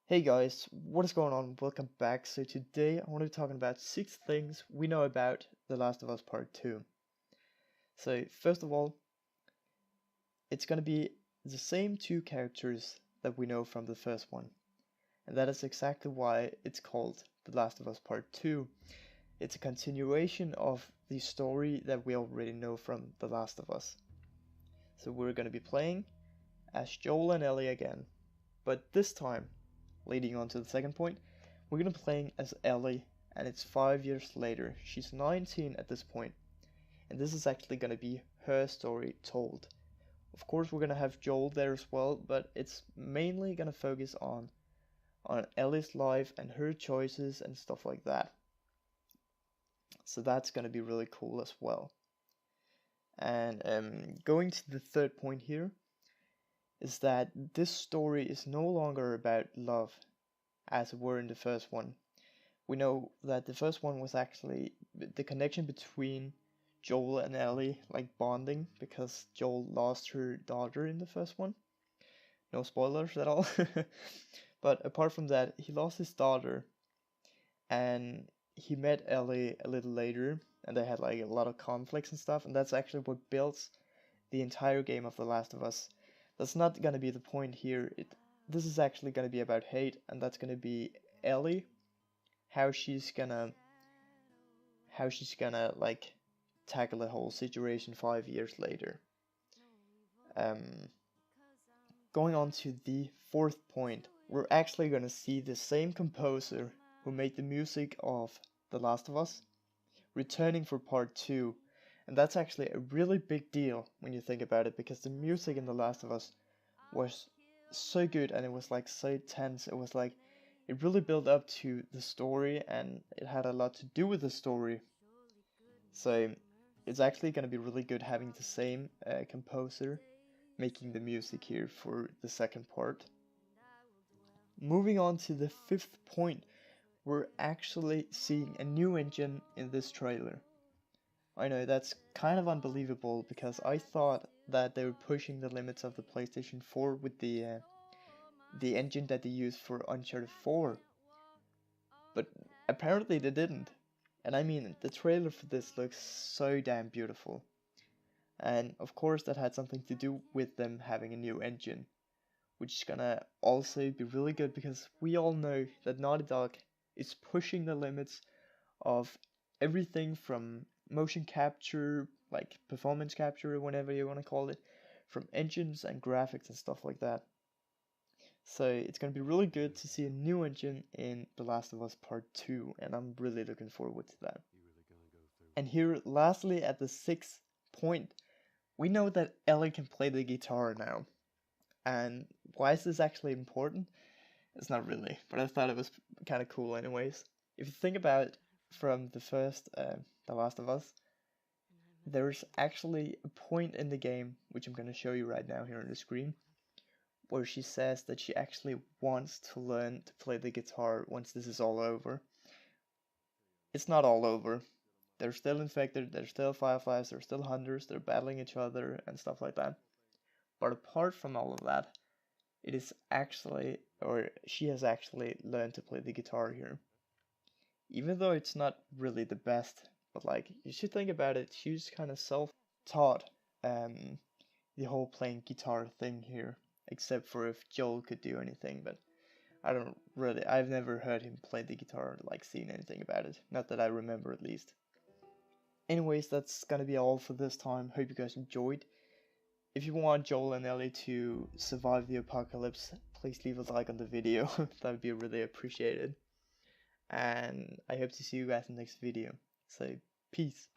Hey guys, what is going on? Welcome back. So today I want to be talking about 6 things we know about The Last of Us Part 2. So first of all, it's going to be the same 2 characters that we know from the first one. And that is exactly why it's called The Last of Us Part 2. It's a continuation of the story that we already know from The Last of Us. So we're going to be playing as Joel and Ellie again. But this time, leading on to the second point, we're gonna be playing as Ellie, and it's 5 years later. She's 19 at this point, and this is actually gonna be her story told. Of course, we're gonna have Joel there as well, but it's mainly gonna focus on Ellie's life and her choices and stuff like that. So that's gonna be really cool as well. And going to the third point here is that this story is no longer about love as it were in the first one. We know that the first one was actually the connection between Joel and Ellie, like bonding, because Joel lost her daughter in the first one. No spoilers at all. But apart from that, he lost his daughter, and he met Ellie a little later, and they had like a lot of conflicts and stuff, and that's actually what builds the entire game of The Last of Us. That's not gonna be the point here. This is actually gonna be about hate, and that's gonna be Ellie, how she's gonna like tackle the whole situation 5 years later. Um, Going on to the fourth point, we're actually gonna see the same composer who made the music of The Last of Us returning for part 2, and that's actually a really big deal when you think about it, because the music in The Last of Us was so good, and it was like so tense. It was like it really built up to the story, and it had a lot to do with the story. So it's actually going to be really good having the same composer making the music here for the second part. Moving on to the fifth point, we're actually seeing a new engine in this trailer. I know that's kind of unbelievable, because I thought that they were pushing the limits of the PlayStation 4 with the engine that they used for Uncharted 4, but apparently they didn't. And I mean, the trailer for this looks so damn beautiful. And of course that had something to do with them having a new engine, which is gonna also be really good, because we all know that Naughty Dog is pushing the limits of everything from motion capture, like performance capture, whatever you want to call it, from engines and graphics and stuff like that. So it's going to be really good to see a new engine in The Last of Us Part 2, and I'm really looking forward to that. And here, lastly, at the sixth point, we know that Ellie can play the guitar now. And why is this actually important? It's not really, but I thought it was kind of cool anyways. If you think about it, from the first The Last of Us, there's actually a point in the game, which I'm going to show you right now here on the screen, where she says that she actually wants to learn to play the guitar once this is all over. It's not all over. They're still infected, there's still fireflies, there's still hunters, they're battling each other and stuff like that. But apart from all of that, it is actually, or she has actually learned to play the guitar here. Even though it's not really the best, but like, you should think about it, she's kind of self-taught the whole playing guitar thing here, except for if Joel could do anything, but I've never heard him play the guitar, like seen anything about it, not that I remember at least. Anyways, that's gonna be all for this time. Hope you guys enjoyed. If you want Joel and Ellie to survive the apocalypse, please leave a like on the video. That would be really appreciated. And I hope to see you guys in the next video. So, peace.